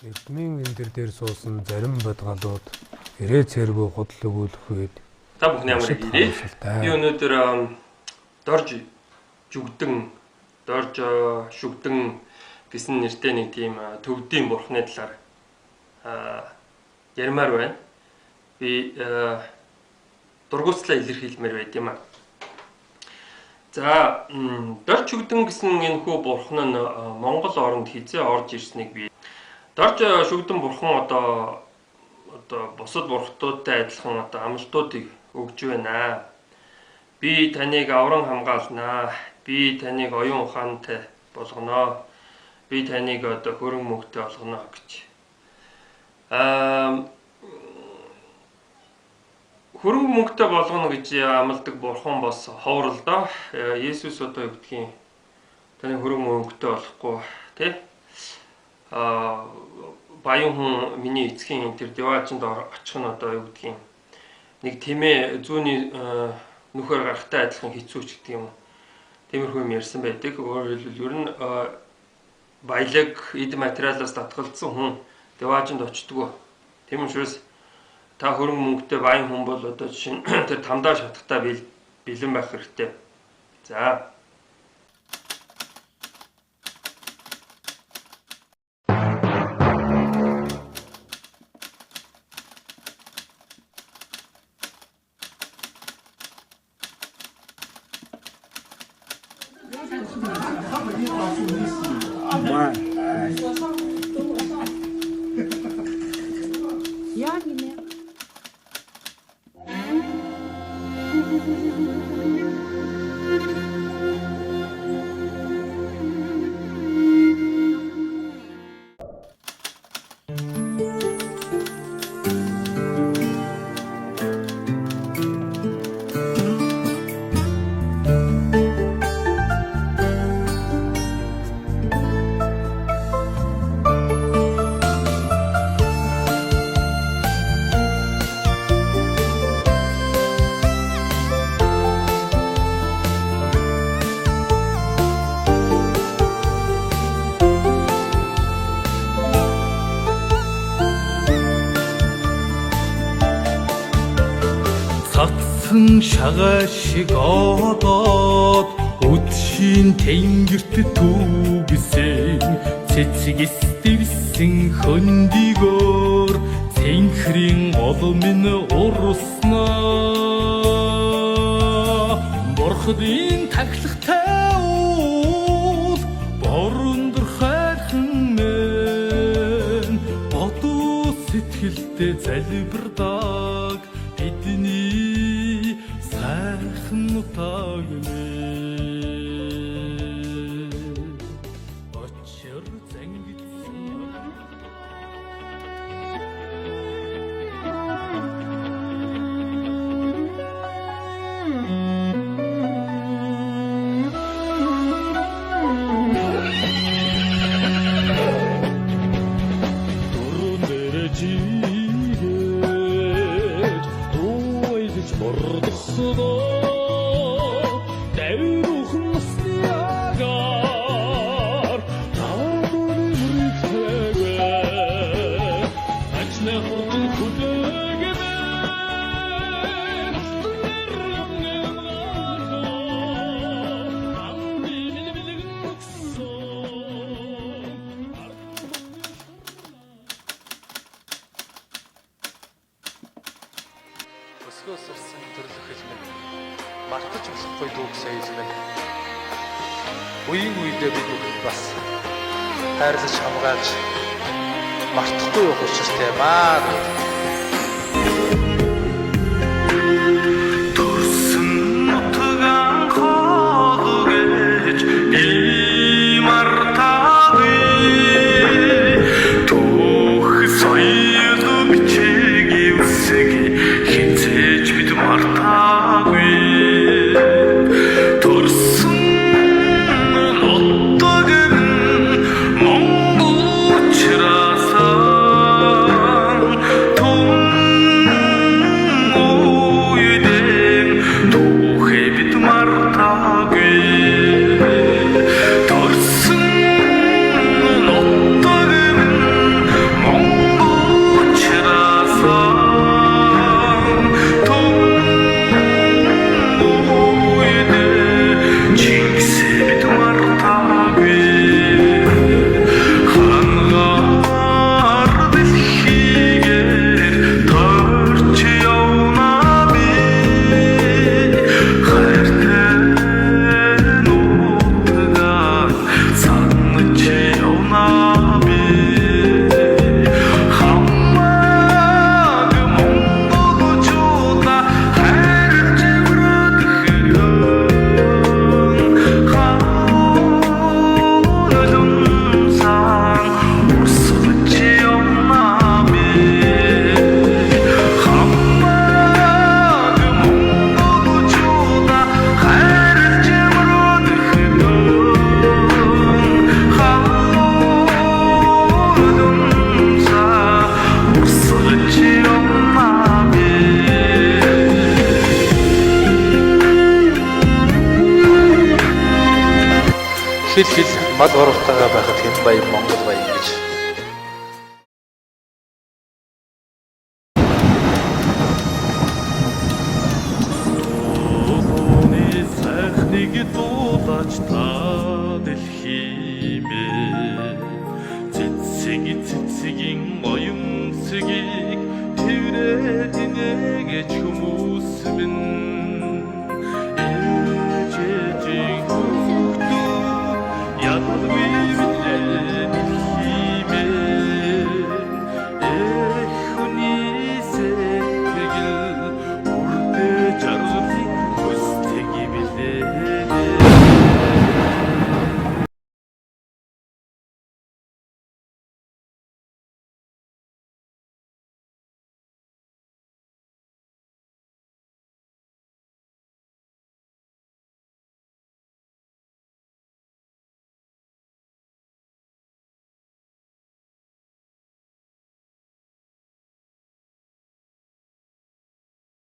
Эрдмийн эндэр дээр суусан зарим бодгалууд ирээ цэргүү худал өгүүлэх үед та бүхний ямар ирээ. Би өнөөдөр дорж шүгдэн гэсэн нэртэй нэг тийм төвдийн бурхны талаар ярмаар байна. Би дургуутслаа илэрхийлмээр байд юм аа. За дорж шүгдэн гэсэн энэ хүү бурхан нь Монгол оронд хизээ орж ирснийг би дорж шүгдэн бурхан одоо бусад бурхтуудтай адилхан амлалтуудыг өгж байна. Би таныг авран хамгаалнаа. Би таныг оюун ухаантай болгоно. Би таныг хөрөн мөнгөтэй болгоно гэж. Хөрөн мөнгөтэй болгоно гэж амладаг бурхан бас ховор л доо. Есүс юу гэдгийг таны хөрөн мөнгөтэй болохгүй тий? Баян хүн миний эцгийн тэр деваачнд очих нь юу гэдгийг нэг тэмээ зүүнний нүхээр гарахтай адилхан хэцүүч гэдэг юм. Тиймэрхүү юм ярьсан байдаг. Өөрөөр хэлбэл ер нь баялаг эд материалаас татгалзсан хүн деваачнд очдгоо. Тийм учраас та хөрөн мөнгөтэй баян хүн бол жишээ нь тэр тамдаа шатахтаа бэлэн байх хэрэгтэй. За шагаа шиг одоод өдшийн тэнгэрт түүгсэн цэцгис дэрсэн хөндөгөр цэнхрийн олмын уруснаа бурхадын тахлагтай уул бороондор хайрхан мэн бодоо сэтгэлдээ залбирдаг бидний сайхан утаагүй очир зангидсан өсгөөсөрсөн төрлөх хэлмэн мартаж болохгүй дүүг сая хэлмэн үеийн үедээ бид бүхэн бас хайрлаж хамгаалж мартахгүй явах учиртай маа. Төрсөн нутгаан хоол гэж би мартаагүй. Түүх соёл бичиг үсэг хинцээж бид мартаагүй. Төрсөн нутгаан Монголчраасаа Хил мал урагтайгаа байхад хэн баян Монгол баян гэж. Оны сайхныг дуулаач та дэлхиймээ. Цэцгийн оюун цэгийг тэрээр инээгэж хүмүүс минь